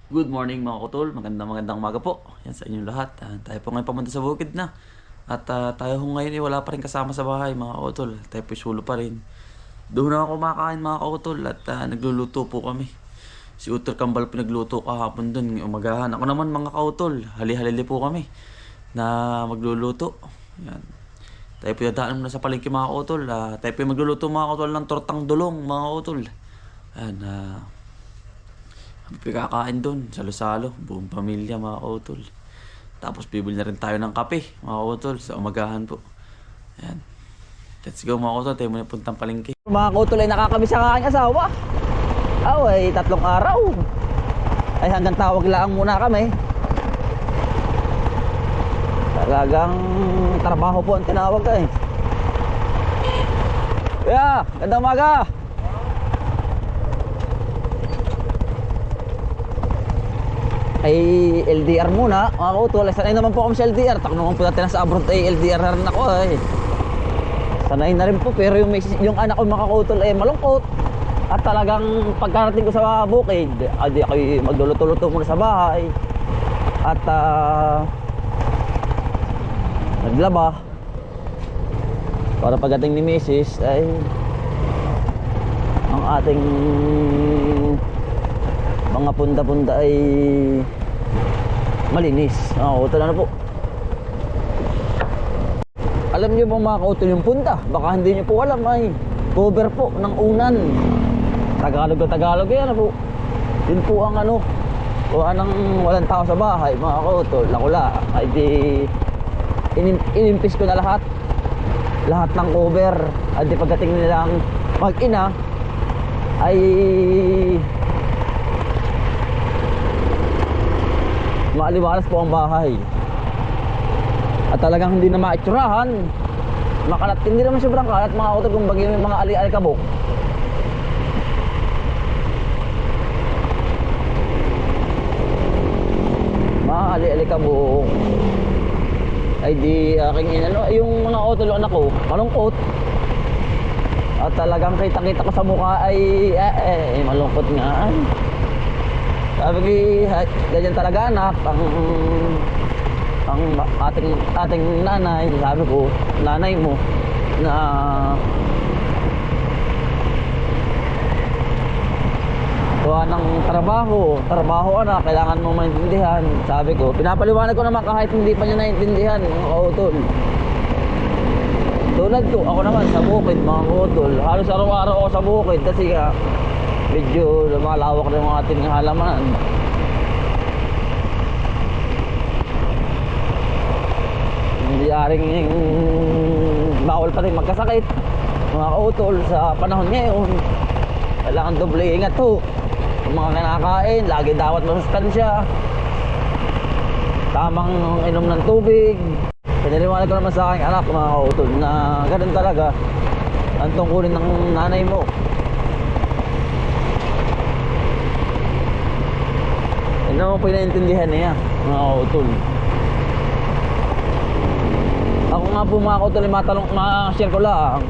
Good morning mga kutol, magandang umaga po. Yan sa inyong lahat. Tayo po ngayon pamunta sa bukid na. At tayo ho ngayon wala pa rin kasama sa bahay mga kutol. Tayo po sulo pa rin. Doon na ako kumakain mga kutol at nagluluto po kami. Si Utol Kambal pinagluto kahapon doon umagahan. Ako naman mga kautol, hali-halili po kami na magluluto. Yan. Tayo po dadaan muna sa palengke mga kautol. Tayo po magluluto mga kautol ng tortang dulong mga kautol. Yan, kakain doon, salo-salo, buong pamilya mga kautol. Tapos bibili na rin tayo ng kape mga kautol sa umagahan po. Ayan. Let's go mga kautol, tayo muna puntang palengke. Mga kautol ay nakakamiss ang aking asawa. Ay 3 araw. Ay hanggang tawag lang muna kami. Talagang trabaho po ang tinawag eh. Yeah, gandang umaga. Ay LDR muna mga kautol. Sanay naman po kami sa LDR. Tak naman po natin sa abroad ay LDR na rin ako eh. Sanay na rin po, pero yung anak ko mga kautol ay malungkot. At talagang pagkarating ko sa bukid, adi ako magluluto-luto muna sa bahay. At naglaba para pagdating ni Mrs. ay ang ating mga punda-punda ay malinis. Kautol na po. Alam niyo ba mga kautol yung punta? Baka hindi niyo po alam ay cover po ng unan. Tagalog na Tagalog yan po. Yun po ang ano, walang tao sa bahay mga kautol. Lakula, ay di inimpis ko na lahat ng cover. At di pagdating nilang mag-ina ay maaliwalas po ang bahay. At talagang hindi na maitsurahan. Makalat, hindi naman sobrang kalat mga kautol, kung bagay may mga ali-alikabok. Mga ali-alikabok ay di aking inano. Yung mga kautol anak ko malungkot. At talagang kita-kita ko sa mukha ay malungkot nga. Sabi ko, ganyan talaga anak ang ating nanay. Sabi ko, nanay mo na kuha ng trabaho anak, kailangan mo maintindihan. Sabi ko, pinapaliwanag ko naman kahit hindi pa niya naintindihan mga kautol. Tulad ko, ako naman sa bukid mga kautol, halos araw-araw ako sa bukid kasi medyo lumalawak na yung ating halaman. Hindi aring bawal pa rin magkasakit mga kautol sa panahon ngayon. Kailangan doble ingat to. Yung mga kinakain, lagi dapat masustansya, tamang inom ng tubig. Pinaliwanag ko naman sa aking anak mga kautol na ganun talaga ang tungkulin ng nanay mo. Hindi naman po inaintindihan niya mga kautol. Ako nga po mga kautol, ma-share ko lang.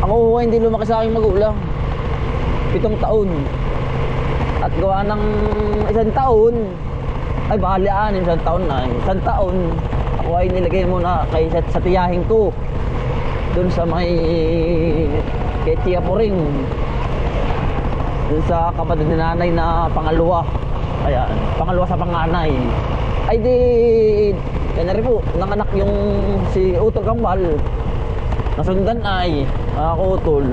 Ako hindi lumaki sa aking magulang 7 taon. At gawa ng 1 taon, ay bali 1 taon na. 1 taon ako ay nilagay muna sa tiyahin ko dun sa may kay Tia Puring, dun sa kapatid ni nanay na pangalawa. Ayan, pangalawa sa panganay. Ay di yan na rin po, nanganak yung si Utol Kambal. Nasundan ay ako Utol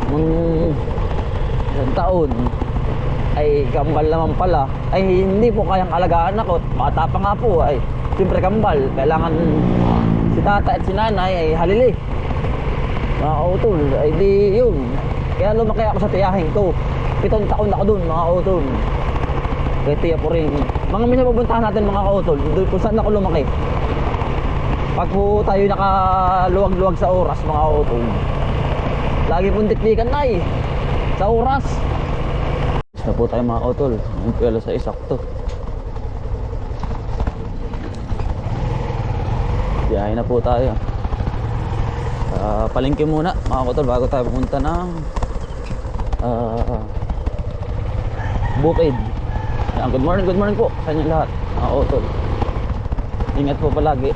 nung 1 taon ay Kambal naman pala ay hindi po kayang alagaan ako. Bata pa nga po ay siyempre Kambal, kailangan si tata at si nanay ay halili mga Utol. Ay di yun, kaya lumaki ako sa tiyahin ko. 7 taon ako dun mga kautol kay Tia Puring. Mga minsan pupuntahan natin mga kautol doon kung saan ako lumaki. Pag po tayo nakaluwag-luwag sa oras mga kautol, lagi pong tiktikan na sa oras. Isa po tayo mga kautol, ang pwela sa isakto. Biyahe na po tayo. Palengke muna mga kautol bago tayo pumunta ng bukid. Ayan, good morning po sa inyo lahat, mga utol. Ingat po palagi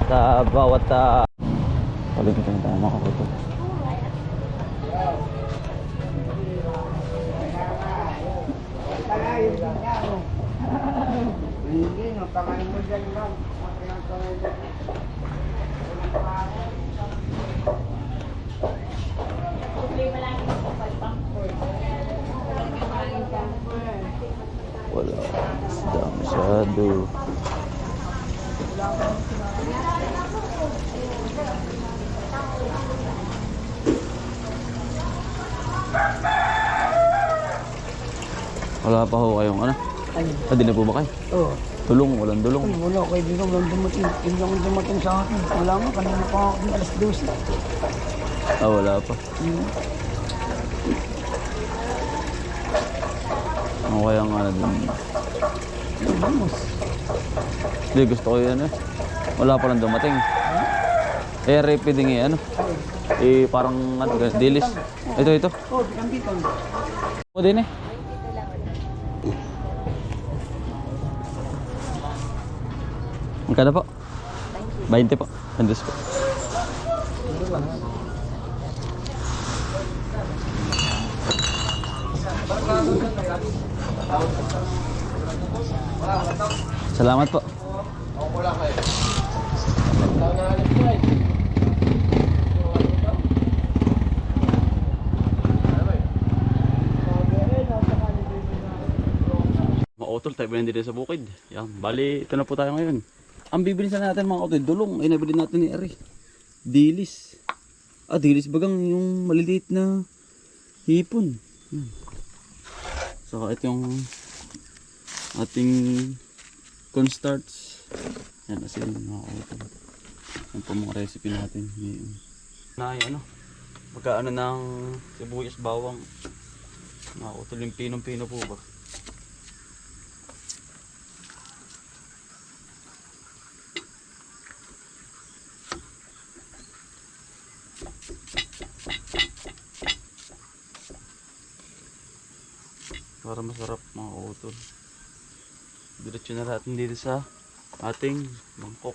sa bawat palimutan tayo mga utol. Wala isda masyado. Wala pa ho kayong ano? Pwede na po ba kayo? Oo. Tulong, walang dulong. Ay, wala. Kaya di ko lang dumating. Hindi lang dumating sa akin. Wala nga. Kanina pa ako alas 12. Wala pa. Ano kaya nga na dun? Vamos. Hindi, gusto ko yan eh. Wala pa lang dumating. Eh, repeating eh, ano? Eh, parang ano, dilis. Ito. Oh, bilang-bilang. O din eh. Magkano po? 20 po. 100 po. Salamat po. Mga utol, tayo ba nandito sa bukid? Yan, bali, ito na po tayo ngayon. Ang bibili sa natin mga utol, dulong. Ay, nabili natin ni Ari. Dilis. Dilis bagang yung maliliit na hipon. Yan. So, ito yung ating cornstarch. Yan, asin mga utol. Yan po mga recipe natin. Yan. Na, ano, magkaano ng sibuyas bawang. Mga utol, yung pinong-pino po ba? Para masarap mga utol. Diretso na natin dito sa ating mangkok.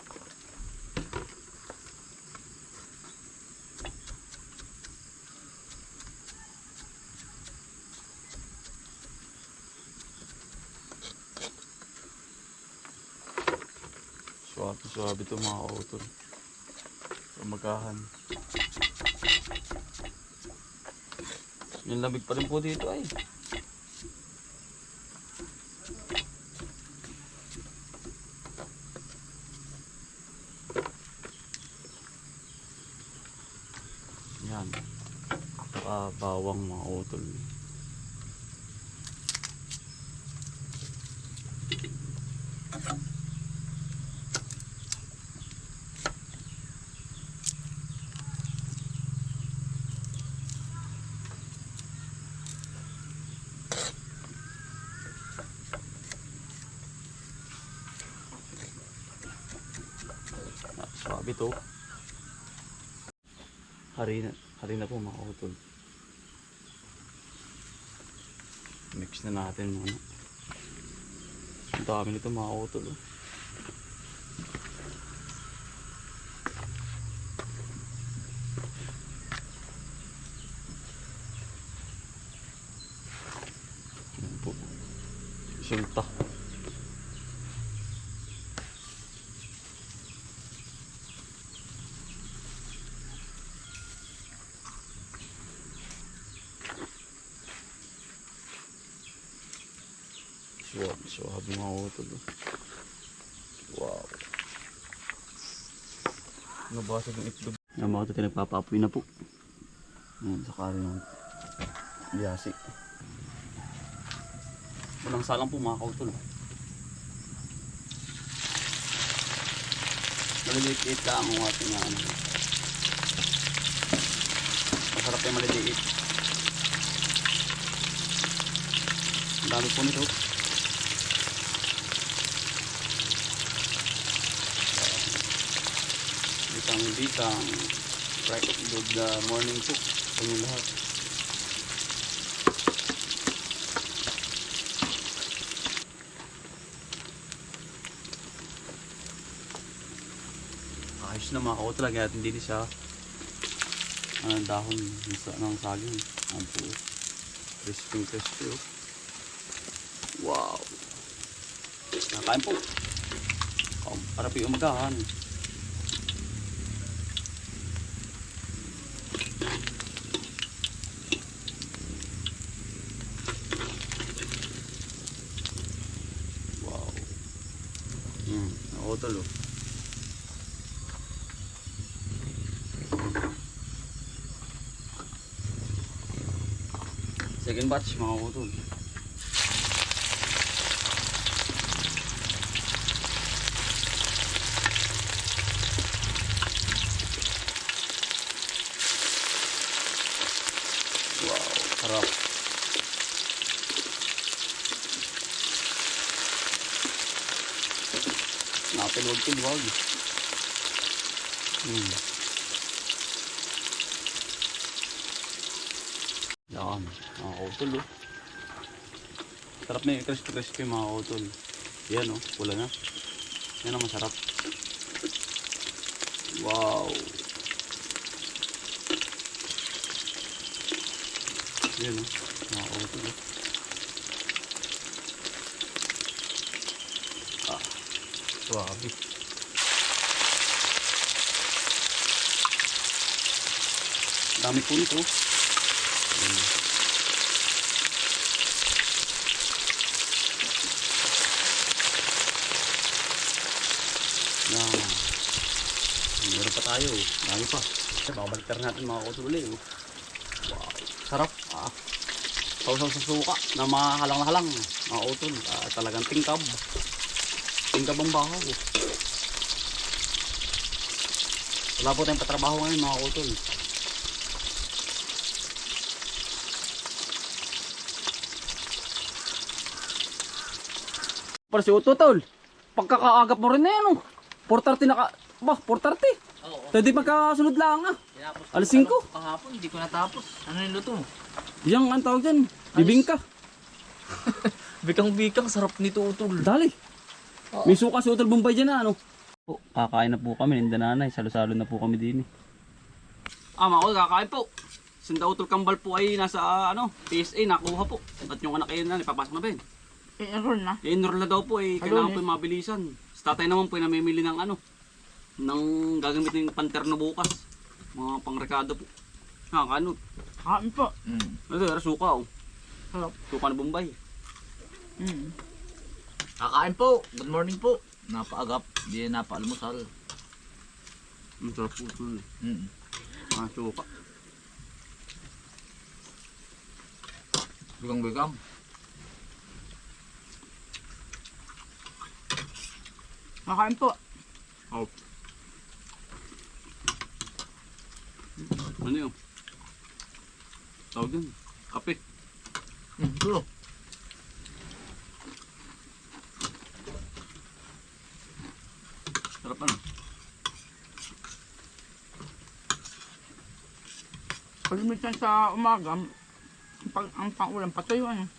Suwabe ito mga utol. Pamagahan. Yung lamig pa rin po dito ay. Yan. Bawang mga utol. Swabe to. Hari na po mga utol. Mix na natin muna. Ang dami nito mga utol. Yan po. Sulta. Suwabe mga utol. Wow. Nabasag yung itlog. Yung mga ito nagpapaapoy na po. Ayan, sa kari ng biyasi. Walang salang po mga kautol. Maliliit lang ang ating ano. Masarap yung maliliit. Ang dami po nito. Bitang right good morning po sa inyo lahat. ayos na mga kautol. Lagyan natin din siya dahon ng saging. Ayan po. Crispy crispy oh. Wow. Nakain po. Para po yung umagahan. Wow. Nakutol oh. Second batch mga utol. Wow, sarap. Napilwag-pilwag. Yan, mga kautol oh. Sarap na yung crispy mga kautol. Yan oh, pula na. Yan ang masarap. Wow. Yan oh, mga kautol oh. Swabe. Dami po nito. Meron pa tayo. Dami pa. Babalitar natin mga kautol ulit. Wow. Sarap. Sausaw sa suka na mahalang na halang. Mga kautol. Talagang tingkab. Tingkab ang bahaw. Wala po tayong patrabaho ngayon mga kautol. Para si Ututol, pagkakaagap mo rin na yan oh. 4:30 na ka, ba 4:30? Oo. Pwede magkasunod lang ah. Tinapos ko Alas 5? kahapon, hindi ko natapos. Ano yung luto mo? Yang ang tawag dyan, bibingka. Bikang-bikang, sarap nito utol. Dali. May suka si Utol Bombay dyan na ano. Po, kakain na po kami, ninda nanay, salo-salo na po kami din eh. Mga ko, kakain po. Sinda Utol Kambal po ay nasa PSA, nakuha po. At yung anak ay ipapasok na ba yun? I-enroll na. I-enroll na daw po eh, kailangan po yung mabilisan. Sa tatay naman po yung namimili ng ng gagamitin yung panterno bukas. Mga pangrekado po. Kano? Kain po. Ito, suka oh. Sarap. Suka na Bombay. Kakain po. Good morning po. Napaagap. Di napaalmusal. Sarap po ito. Suka. Bikang-bikang. Kakain po. Oh. Ano yun? Tawag yun. Kape. Tulo. Sarap ano? Pagmitan sa umaga, ang pang-ulam patuyo ano.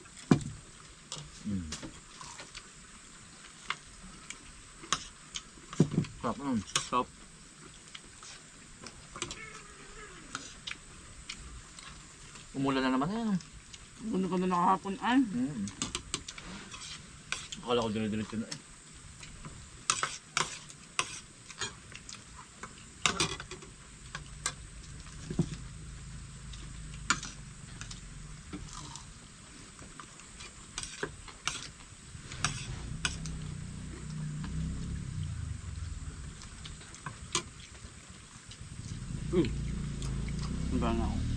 Sarap nun. Sarap. Umulan na naman yan. Ganda-ganda na kahapon ay. Akala ko dire-diretso na eh. Ang gana ako.